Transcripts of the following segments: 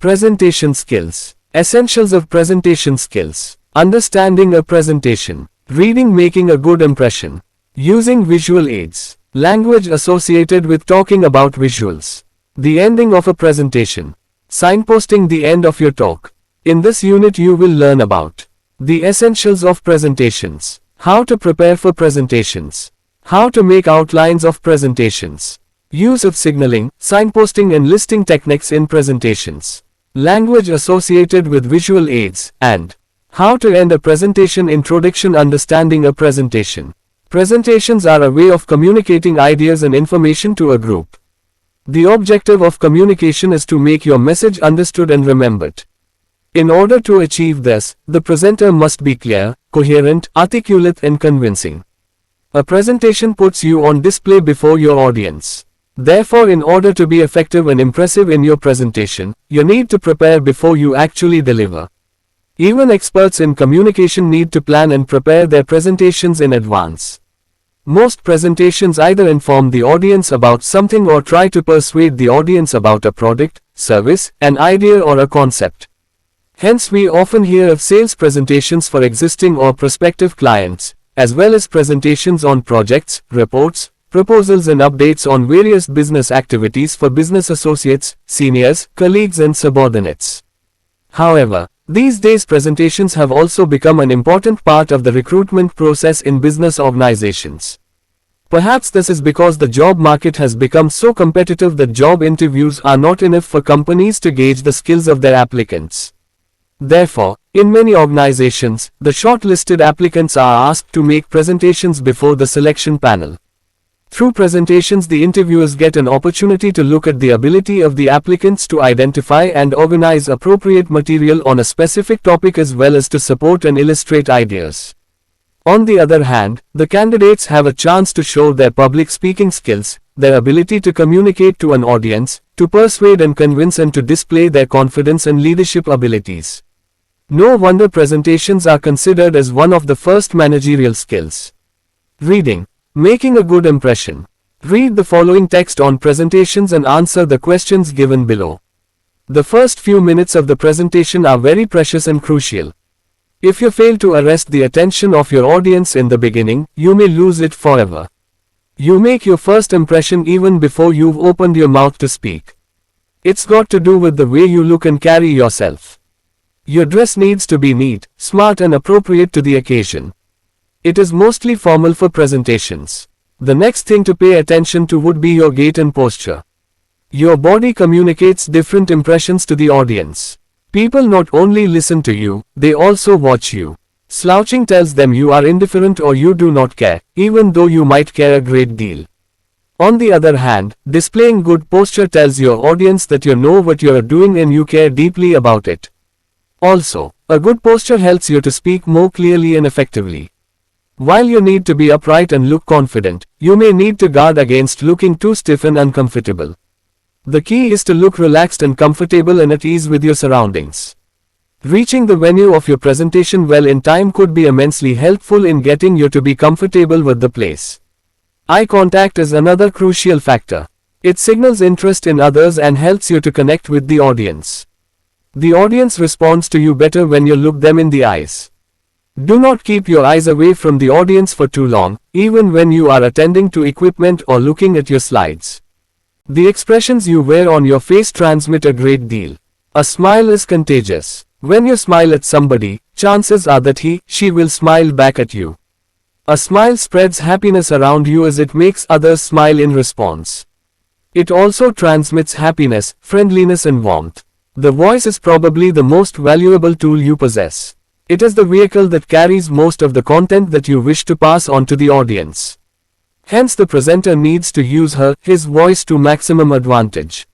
Presentation skills. Essentials of presentation skills. Understanding a presentation. Reading, making a good impression. Using visual aids. Language associated with talking about visuals. The ending of a presentation. Signposting the end of your talk. In this unit you will learn about the essentials of presentations. How to prepare for presentations. How to make outlines of presentations. Use of signaling, signposting and listing techniques in presentations. Language associated with visual aids, and how to end a presentation. Introduction. Understanding a presentation. Presentations are a way of communicating ideas and information to a group. The objective of communication is to make your message understood and remembered. In order to achieve this, the presenter must be clear, coherent, articulate and convincing. A presentation puts you on display before your audience. Therefore, in order to be effective and impressive in your presentation, you need to prepare before you actually deliver. Even experts in communication need to plan and prepare their presentations in advance. Most presentations either inform the audience about something or try to persuade the audience about a product, service, an idea or a concept. Hence we often hear of sales presentations for existing or prospective clients, as well as presentations on projects, reports, proposals and updates on various business activities for business associates, seniors, colleagues and subordinates. However, these days presentations have also become an important part of the recruitment process in business organizations. Perhaps this is because the job market has become so competitive that job interviews are not enough for companies to gauge the skills of their applicants. Therefore, in many organizations, the shortlisted applicants are asked to make presentations before the selection panel. Through presentations, the interviewers get an opportunity to look at the ability of the applicants to identify and organize appropriate material on a specific topic as well as to support and illustrate ideas. On the other hand, the candidates have a chance to show their public speaking skills, their ability to communicate to an audience, to persuade and convince and to display their confidence and leadership abilities. No wonder presentations are considered as one of the first managerial skills. Reading. Making a good impression. Read the following text on presentations and answer the questions given below. The first few minutes of the presentation are very precious and crucial. If you fail to arrest the attention of your audience in the beginning, you may lose it forever. You make your first impression even before you've opened your mouth to speak. It's got to do with the way you look and carry yourself. Your dress needs to be neat, smart and appropriate to the occasion. It is mostly formal for presentations. The next thing to pay attention to would be your gait and posture. Your body communicates different impressions to the audience. People not only listen to you, they also watch you. Slouching tells them you are indifferent or you do not care, even though you might care a great deal. On the other hand, displaying good posture tells your audience that you know what you are doing and you care deeply about it. Also, a good posture helps you to speak more clearly and effectively. While you need to be upright and look confident, you may need to guard against looking too stiff and uncomfortable. The key is to look relaxed and comfortable and at ease with your surroundings. Reaching the venue of your presentation well in time could be immensely helpful in getting you to be comfortable with the place. Eye contact is another crucial factor. It signals interest in others and helps you to connect with the audience. The audience responds to you better when you look them in the eyes. Do not keep your eyes away from the audience for too long, even when you are attending to equipment or looking at your slides. The expressions you wear on your face transmit a great deal. A smile is contagious. When you smile at somebody, chances are that she will smile back at you. A smile spreads happiness around you as it makes others smile in response. It also transmits happiness, friendliness and warmth. The voice is probably the most valuable tool you possess. It is the vehicle that carries most of the content that you wish to pass on to the audience. Hence the presenter needs to use his voice to maximum advantage.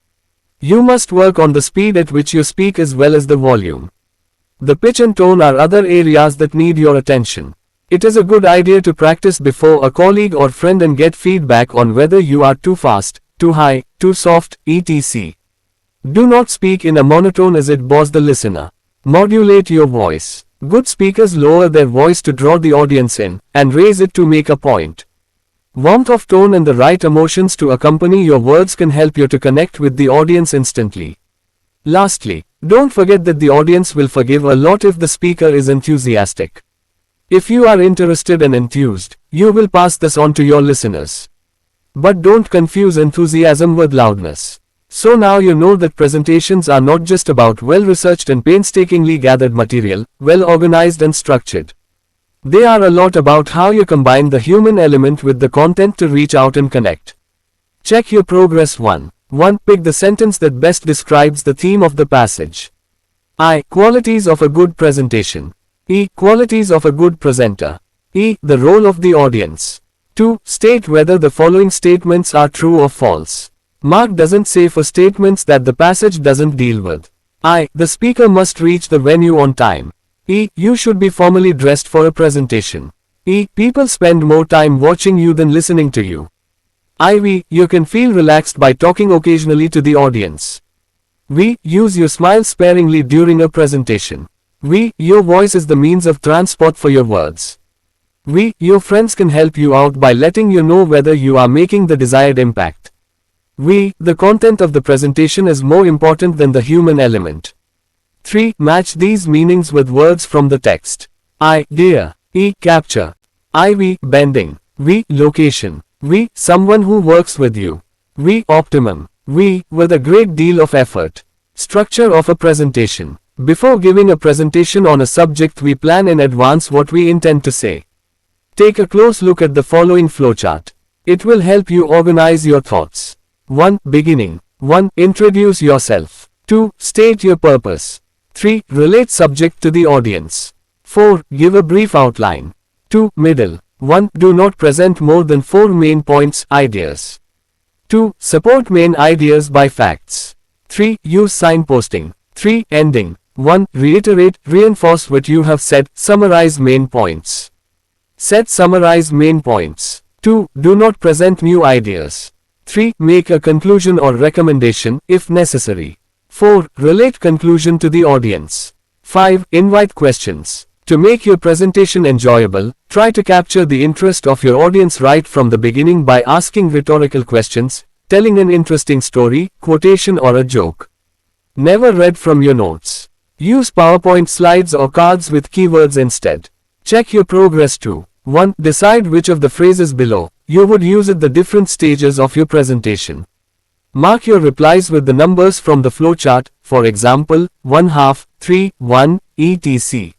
You must work on the speed at which you speak as well as the volume. The pitch and tone are other areas that need your attention. It is a good idea to practice before a colleague or friend and get feedback on whether you are too fast, too high, too soft, etc. Do not speak in a monotone as it bores the listener. Modulate your voice. Good speakers lower their voice to draw the audience in, and raise it to make a point. Warmth of tone and the right emotions to accompany your words can help you to connect with the audience instantly. Lastly, Don't forget that the audience will forgive a lot if the speaker is enthusiastic. If you are interested and enthused, you will pass this on to your listeners. But don't confuse enthusiasm with loudness. So now you know that presentations are not just about well-researched and painstakingly gathered material, well-organized and structured. They are a lot about how you combine the human element with the content to reach out and connect. Check your progress. 1. Pick the sentence that best describes the theme of the passage. I. Qualities of a good presentation. E. Qualities of a good presenter. E. The role of the audience. 2. State whether the following statements are true or false. Mark doesn't say for statements that the passage doesn't deal with. I. The speaker must reach the venue on time. E. You should be formally dressed for a presentation. E. People spend more time watching you than listening to you. IV. You can feel relaxed by talking occasionally to the audience. V. Use your smile sparingly during a presentation. V. Your voice is the means of transport for your words. V. Your friends can help you out by letting you know whether you are making the desired impact. V. The content of the presentation is more important than the human element. 3. Match these meanings with words from the text. I. Dear. E. Capture. IV. Bending. V. Location. V. Someone who works with you. V. Optimum. V. With a great deal of effort. Structure of a presentation. Before giving a presentation on a subject, we plan in advance what we intend to say. Take a close look at the following flowchart. It will help you organize your thoughts. 1. Beginning. 1. Introduce yourself. 2. State your purpose. 3. Relate subject to the audience. 4. Give a brief outline. 2. Middle. 1. Do not present more than 4 main points, ideas. 2. Support main ideas by facts. 3. Use signposting. 3. Ending. 1. Reiterate, reinforce what you have said, summarize main points. Summarize main points. 2. Do not present new ideas. 3. Make a conclusion or recommendation, if necessary. 4. Relate conclusion to the audience. 5. Invite questions. To make your presentation enjoyable, try to capture the interest of your audience right from the beginning by asking rhetorical questions, telling an interesting story, quotation or a joke. Never read from your notes. Use PowerPoint slides or cards with keywords instead. Check your progress too. 1. Decide which of the phrases below you would use at the different stages of your presentation. Mark your replies with the numbers from the flowchart, for example, 1/2, 3, 1, etc.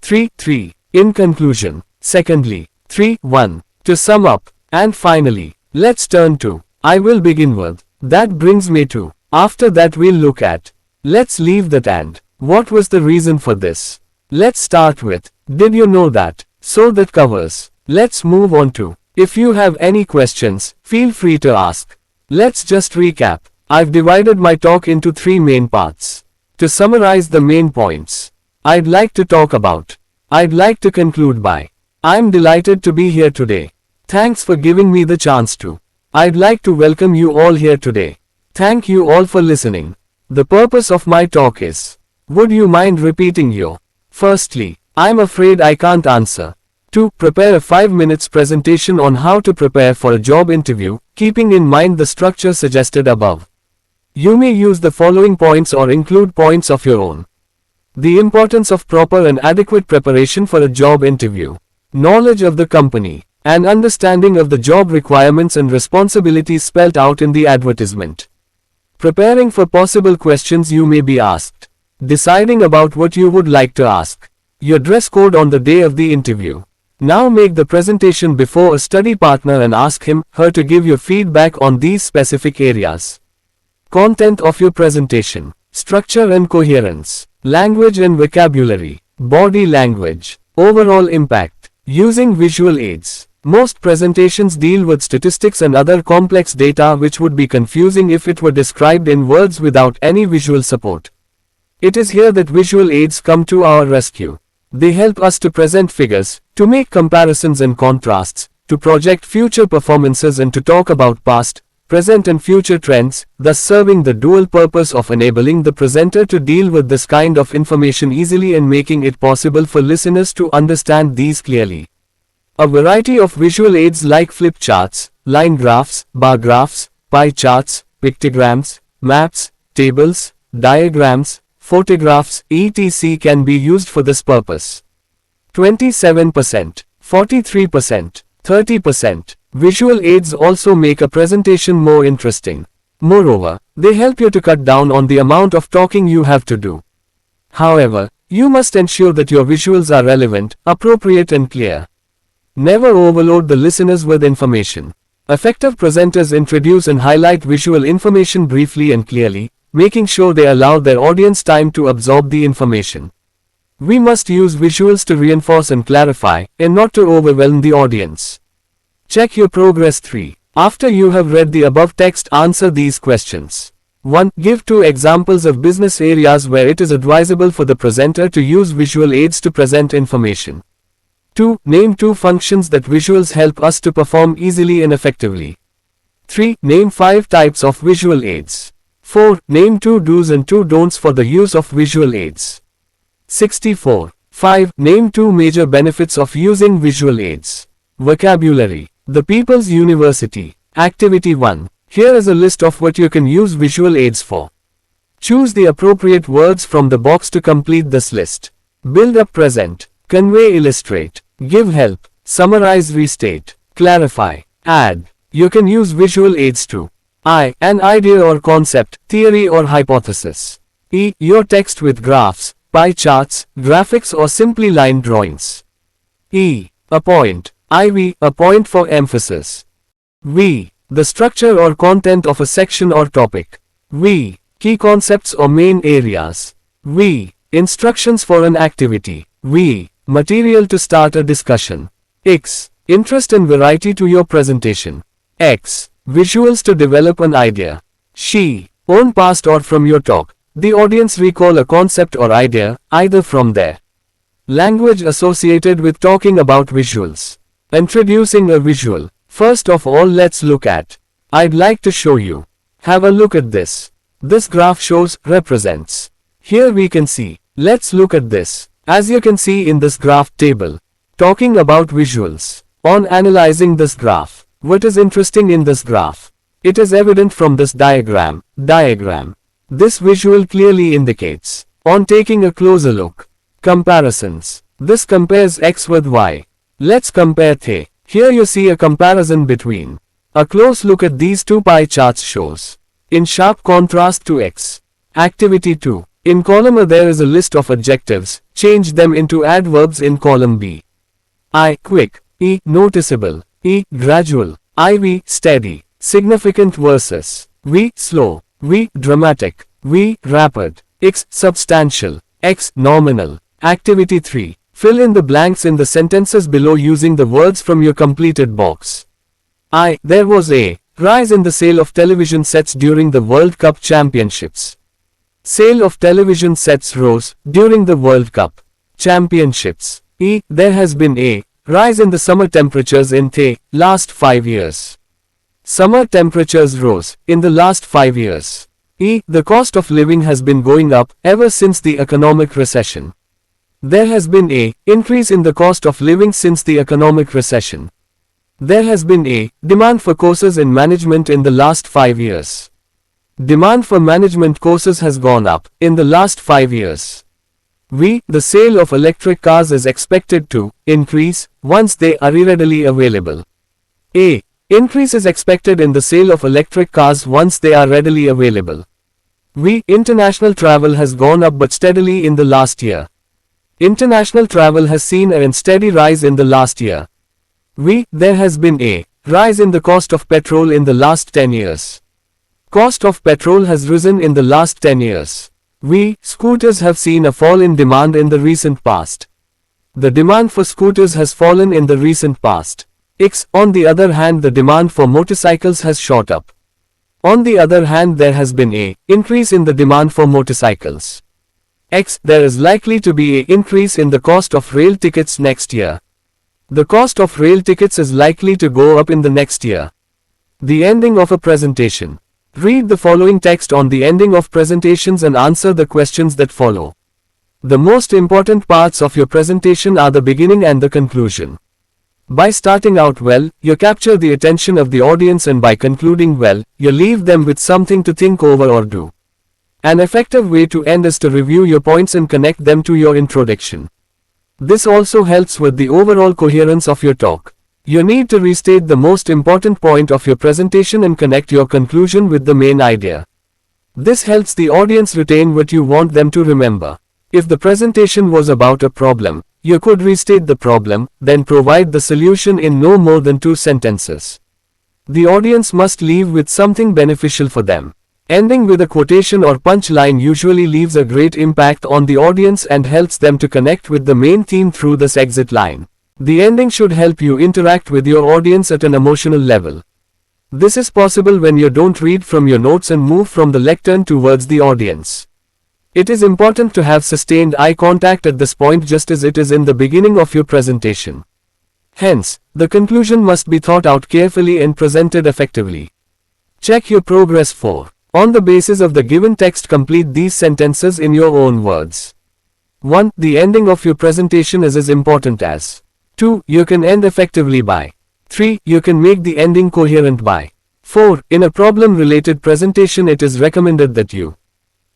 3. In conclusion. Secondly. 3. 1. To sum up. And finally, let's turn to, I will begin with. That brings me to. After that we'll look at. Let's leave that and. What was the reason for this? Let's start with. Did you know that? So that covers. Let's move on to. If you have any questions, feel free to ask. Let's just recap. I've divided my talk into 3 main parts. To summarize the main points I'd like to talk about. I'd like to conclude by. I'm delighted to be here today. Thanks for giving me the chance to. I'd like to welcome you all here today. Thank you all for listening. The purpose of my talk is. Would you mind repeating your? Firstly, I'm afraid I can't answer. 2. Prepare a 5 minutes presentation on how to prepare for a job interview, keeping in mind the structure suggested above. You may use the following points or include points of your own. The importance of proper and adequate preparation for a job interview. Knowledge of the company. And understanding of the job requirements and responsibilities spelled out in the advertisement. Preparing for possible questions you may be asked. Deciding about what you would like to ask. Your dress code on the day of the interview. Now make the presentation before a study partner and ask him, her to give your feedback on these specific areas. Content of your presentation. Structure and coherence. Language and vocabulary. Body language. Overall impact. Using visual aids. Most presentations deal with statistics and other complex data which would be confusing if it were described in words without any visual support. It is here that visual aids come to our rescue. They help us to present figures, to make comparisons and contrasts, to project future performances and to talk about past, present and future trends, thus serving the dual purpose of enabling the presenter to deal with this kind of information easily and making it possible for listeners to understand these clearly. A variety of visual aids like flip charts, line graphs, bar graphs, pie charts, pictograms, maps, tables, diagrams, photographs, etc. can be used for this purpose. 27%, 43%, 30%. Visual aids also make a presentation more interesting. Moreover, they help you to cut down on the amount of talking you have to do. However, you must ensure that your visuals are relevant, appropriate and clear. Never overload the listeners with information. Effective presenters introduce and highlight visual information briefly and clearly, making sure they allow their audience time to absorb the information. We must use visuals to reinforce and clarify, and not to overwhelm the audience. Check your progress 3. After you have read the above text, answer these questions. 1. Give 2 examples of business areas where it is advisable for the presenter to use visual aids to present information. 2. Name 2 functions that visuals help us to perform easily and effectively. 3. Name 5 types of visual aids. 4. Name 2 do's and 2 don'ts for the use of visual aids. 64. 5. Name 2 major benefits of using visual aids. Vocabulary. The People's University. Activity 1. Here is a list of what you can use visual aids for. Choose the appropriate words from the box to complete this list. Build up, present, convey, illustrate, give help, summarize, restate, clarify, add. You can use visual aids to I. An idea or concept, theory or hypothesis. E. Your text with graphs, pie charts, graphics or simply line drawings. E. A point. IV. A point for emphasis. V. The structure or content of a section or topic. V. Key concepts or main areas. V. Instructions for an activity. V. Material to start a discussion. X. Interest and variety to your presentation. X. Visuals to develop an idea. She. Own past or from your talk. The audience recall a concept or idea, either from their language associated with talking about visuals. Introducing a visual. First of all, let's look at. I'd like to show you. Have a look at this. This graph shows, represents. Here we can see. Let's look at this. As you can see in this graph table. Talking about visuals. On analyzing this graph. What is interesting in this graph? It is evident from this diagram. This visual clearly indicates. On taking a closer look. Comparisons. This compares X with Y. Let's compare they. Here you see a comparison between. A close look at these 2 pie charts shows. In sharp contrast to X. Activity 2. In column A there is a list of adjectives. Change them into adverbs in column B. I. Quick. E. Noticeable. E. Gradual. IV. Steady. Significant versus. V. Slow. V. Dramatic. V. Rapid. X. Substantial. X. Nominal. Activity 3. Fill in the blanks in the sentences below using the words from your completed box. I. There was a rise in the sale of television sets during the World Cup Championships. Sale of television sets rose during the World Cup Championships. E. There has been a rise in the summer temperatures in the last 5 years. Summer temperatures rose in the last 5 years. E. The cost of living has been going up ever since the economic recession. There has been a increase in the cost of living since the economic recession. There has been a demand for courses in management in the last 5 years. Demand for management courses has gone up in the last 5 years. V. The sale of electric cars is expected to increase once they are readily available. A. Increase is expected in the sale of electric cars once they are readily available. V. International travel has gone up but steadily in the last year. International travel has seen a steady rise in the last year. V. There has been a rise in the cost of petrol in the last 10 years. Cost of petrol has risen in the last 10 years. V. Scooters have seen a fall in demand in the recent past. The demand for scooters has fallen in the recent past. X. On the other hand, the demand for motorcycles has shot up. On the other hand, there has been a increase in the demand for motorcycles. X. There is likely to be an increase in the cost of rail tickets next year. The cost of rail tickets is likely to go up in the next year. The ending of a presentation. Read the following text on the ending of presentations and answer the questions that follow. The most important parts of your presentation are the beginning and the conclusion. By starting out well, you capture the attention of the audience, and by concluding well, you leave them with something to think over or do. An effective way to end is to review your points and connect them to your introduction. This also helps with the overall coherence of your talk. You need to restate the most important point of your presentation and connect your conclusion with the main idea. This helps the audience retain what you want them to remember. If the presentation was about a problem, you could restate the problem, then provide the solution in no more than 2 sentences. The audience must leave with something beneficial for them. Ending with a quotation or punchline usually leaves a great impact on the audience and helps them to connect with the main theme through this exit line. The ending should help you interact with your audience at an emotional level. This is possible when you don't read from your notes and move from the lectern towards the audience. It is important to have sustained eye contact at this point just as it is in the beginning of your presentation. Hence, the conclusion must be thought out carefully and presented effectively. Check your progress for. On the basis of the given text, complete these sentences in your own words. 1. The ending of your presentation is as important as. 2. You can end effectively by. 3. You can make the ending coherent by. 4. In a problem-related presentation it is recommended that you.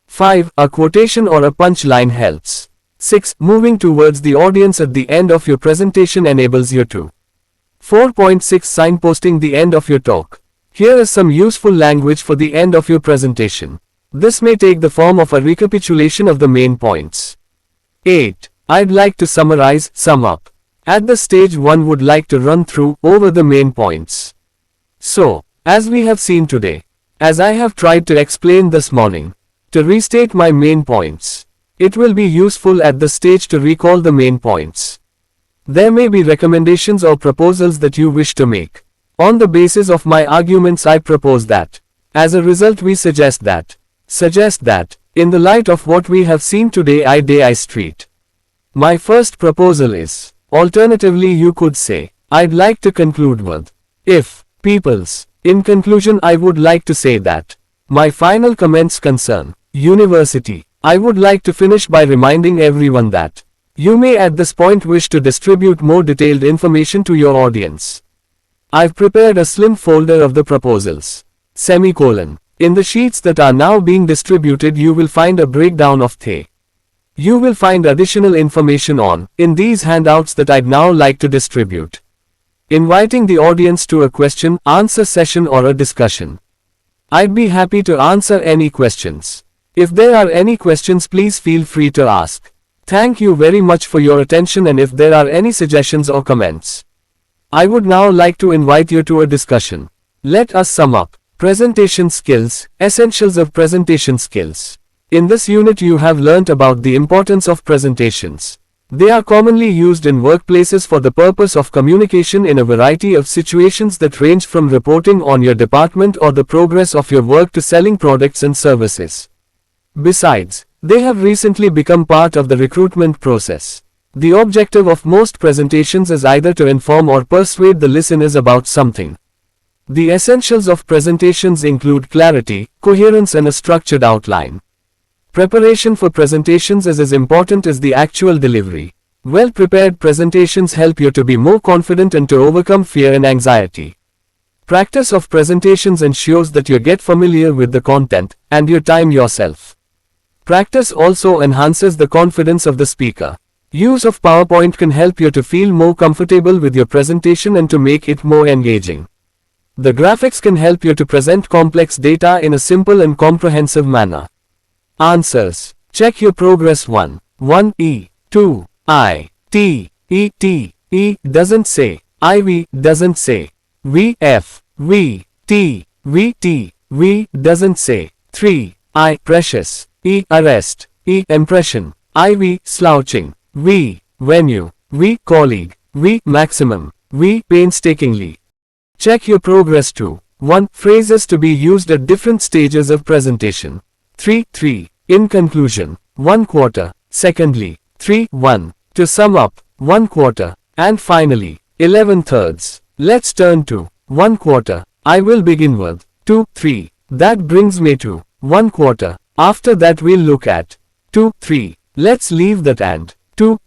5. A quotation or a punchline helps. 6. Moving towards the audience at the end of your presentation enables you to. 4.6 Signposting the end of your talk. Here is some useful language for the end of your presentation. This may take the form of a recapitulation of the main points. 8. I'd like to summarize, sum up. At this stage one would like to run through, over the main points. So, as we have seen today, as I have tried to explain this morning, to restate my main points, it will be useful at this stage to recall the main points. There may be recommendations or proposals that you wish to make. On the basis of my arguments I propose that. As a result we suggest that. In the light of what we have seen today I street. My first proposal is, alternatively you could say, I'd like to conclude with, if, peoples. In conclusion I would like to say that. My final comments concern, university. I would like to finish by reminding everyone that. You may at this point wish to distribute more detailed information to your audience. I've prepared a slim folder of the proposals. Semicolon. In the sheets that are now being distributed you will find a breakdown of the. You will find additional information on, in these handouts that I'd now like to distribute. Inviting the audience to a question-answer session or a discussion. I'd be happy to answer any questions. If there are any questions please feel free to ask. Thank you very much for your attention, and if there are any suggestions or comments, I would now like to invite you to a discussion. Let us sum up. Presentation skills, essentials of presentation skills. In this unit you have learnt about the importance of presentations. They are commonly used in workplaces for the purpose of communication in a variety of situations that range from reporting on your department or the progress of your work to selling products and services. Besides, they have recently become part of the recruitment process. The objective of most presentations is either to inform or persuade the listeners about something. The essentials of presentations include clarity, coherence and a structured outline. Preparation for presentations is as important as the actual delivery. Well-prepared presentations help you to be more confident and to overcome fear and anxiety. Practice of presentations ensures that you get familiar with the content, and you time yourself. Practice also enhances the confidence of the speaker. Use of PowerPoint can help you to feel more comfortable with your presentation and to make it more engaging. The graphics can help you to present complex data in a simple and comprehensive manner. Answers. Check your progress 1. 1E. 2. I. T. E. T. E. Doesn't say. IV. Doesn't say. V. F. V. T. V. T. V. Doesn't say. 3. I. Precious. E. Arrest. E. Impression. IV. Slouching. V. Venue. V. Colleague. V. Maximum. V. Painstakingly. Check your progress 2. 1. Phrases to be used at different stages of presentation. 3. In conclusion. 1 quarter. Secondly. 3. 1. To sum up. 1 quarter. And finally. 11 thirds. Let's turn to 1 quarter. I will begin with 2. 3. That brings me to 1 quarter. After that we'll look at 2. 3. Let's leave that and 2.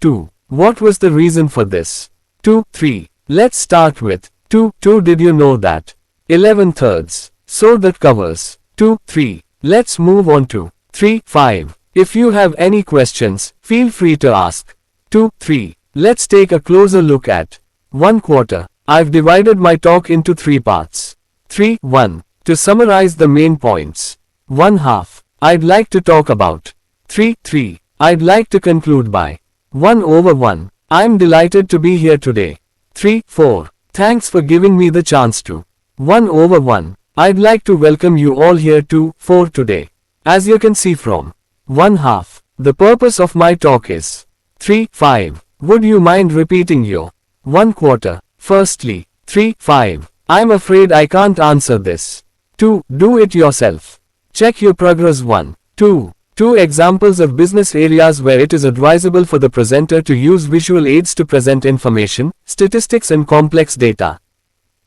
What was the reason for this? 2. 3. Let's start with 2. Did you know that? 11 thirds. So that covers 2. 3. Let's move on to 3, 5. If you have any questions, feel free to ask. 2, 3. Let's take a closer look at 1 quarter. I've divided my talk into 3 parts. 3, 1. To summarize the main points. 1 half. I'd like to talk about. 3, 3. I'd like to conclude by. 1/1. I'm delighted to be here today. 3, 4. Thanks for giving me the chance to. 1/1. I'd like to welcome you all here to 4 today. As you can see from 1 half, the purpose of my talk is 3, 5. Would you mind repeating your 1 quarter? Firstly, 3, 5. I'm afraid I can't answer this. 2. Do it yourself. Check your progress. 1, 2. 2 examples of business areas where it is advisable for the presenter to use visual aids to present information, statistics and complex data.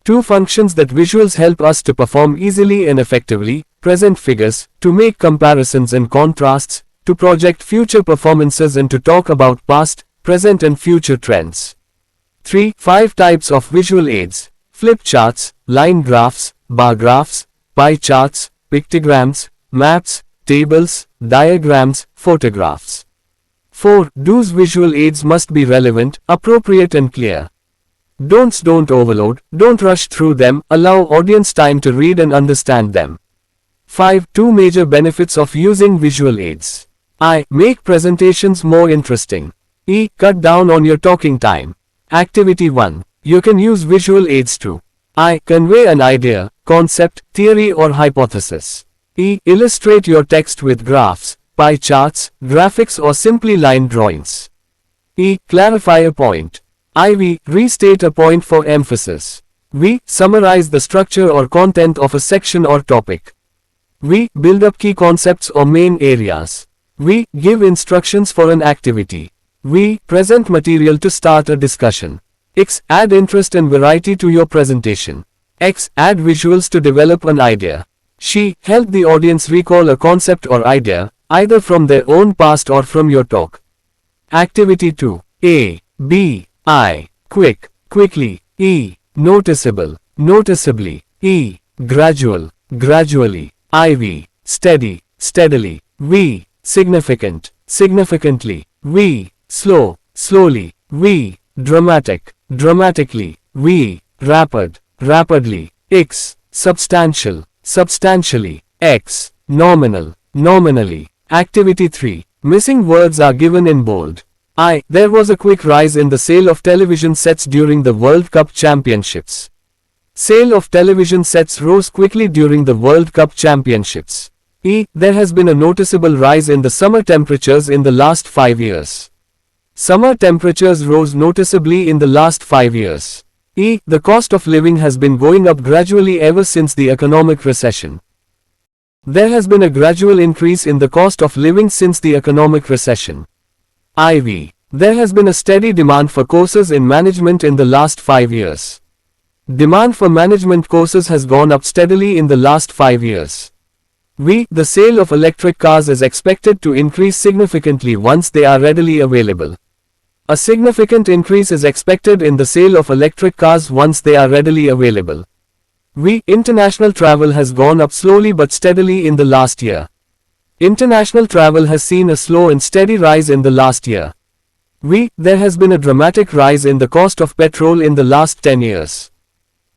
2 functions that visuals help us to perform easily and effectively: present figures, to make comparisons and contrasts, to project future performances and to talk about past, present and future trends. 3. 5 types of visual aids: flip charts, line graphs, bar graphs, pie charts, pictograms, maps, tables, diagrams, photographs. 4. Those visual aids must be relevant, appropriate and clear. Don't overload, don't rush through them, allow audience time to read and understand them. 5. 2 major benefits of using visual aids. I. Make presentations more interesting. E. Cut down on your talking time. Activity 1. You can use visual aids to I. Convey an idea, concept, theory or hypothesis. E. Illustrate your text with graphs, pie charts, graphics or simply line drawings. E. Clarify a point. IV. Restate a point for emphasis. V. Summarize the structure or content of a section or topic. V. Build up key concepts or main areas. V. Give instructions for an activity. V. Present material to start a discussion. X. Add interest and variety to your presentation. X. Add visuals to develop an idea. She. Help the audience recall a concept or idea, either from their own past or from your talk. Activity 2. A. B. I. Quick, quickly. E. Noticeable, noticeably. E. Gradual, gradually. IV. Steady, steadily. V. Significant, significantly. V. Slow, slowly. V. Dramatic, dramatically. V. Rapid, rapidly. X. Substantial, substantially. X. Nominal, nominally. Activity 3. Missing words are given in bold. I. There was a quick rise in the sale of television sets during the World Cup Championships. Sale of television sets rose quickly during the World Cup Championships. E. There has been a noticeable rise in the summer temperatures in the last 5 years. Summer temperatures rose noticeably in the last 5 years. E. The cost of living has been going up gradually ever since the economic recession. There has been a gradual increase in the cost of living since the economic recession. IV. There has been a steady demand for courses in management in the last 5 years. Demand for management courses has gone up steadily in the last 5 years. V. The sale of electric cars is expected to increase significantly once they are readily available. A significant increase is expected in the sale of electric cars once they are readily available. V. International travel has gone up slowly but steadily in the last year. International travel has seen a slow and steady rise in the last year. V. There has been a dramatic rise in the cost of petrol in the last 10 years.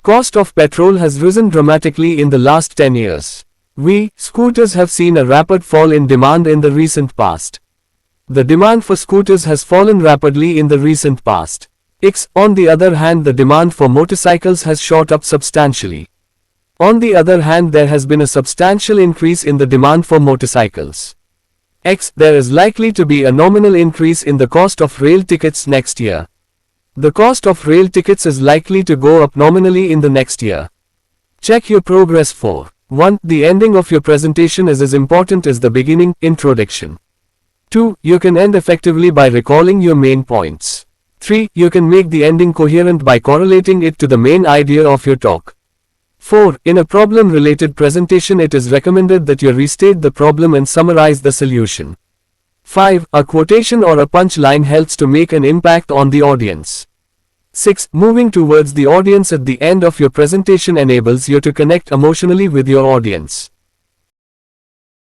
Cost of petrol has risen dramatically in the last 10 years. V. Scooters have seen a rapid fall in demand in the recent past. The demand for scooters has fallen rapidly in the recent past. X. On the other hand, the demand for motorcycles has shot up substantially. On the other hand, there has been a substantial increase in the demand for motorcycles. X. There is likely to be a nominal increase in the cost of rail tickets next year. The cost of rail tickets is likely to go up nominally in the next year. Check your progress. 4. 1. The ending of your presentation is as important as the beginning, introduction. 2. You can end effectively by recalling your main points. 3. You can make the ending coherent by correlating it to the main idea of your talk. 4. In a problem-related presentation, it is recommended that you restate the problem and summarize the solution. 5. A quotation or a punch line helps to make an impact on the audience. 6. Moving towards the audience at the end of your presentation enables you to connect emotionally with your audience.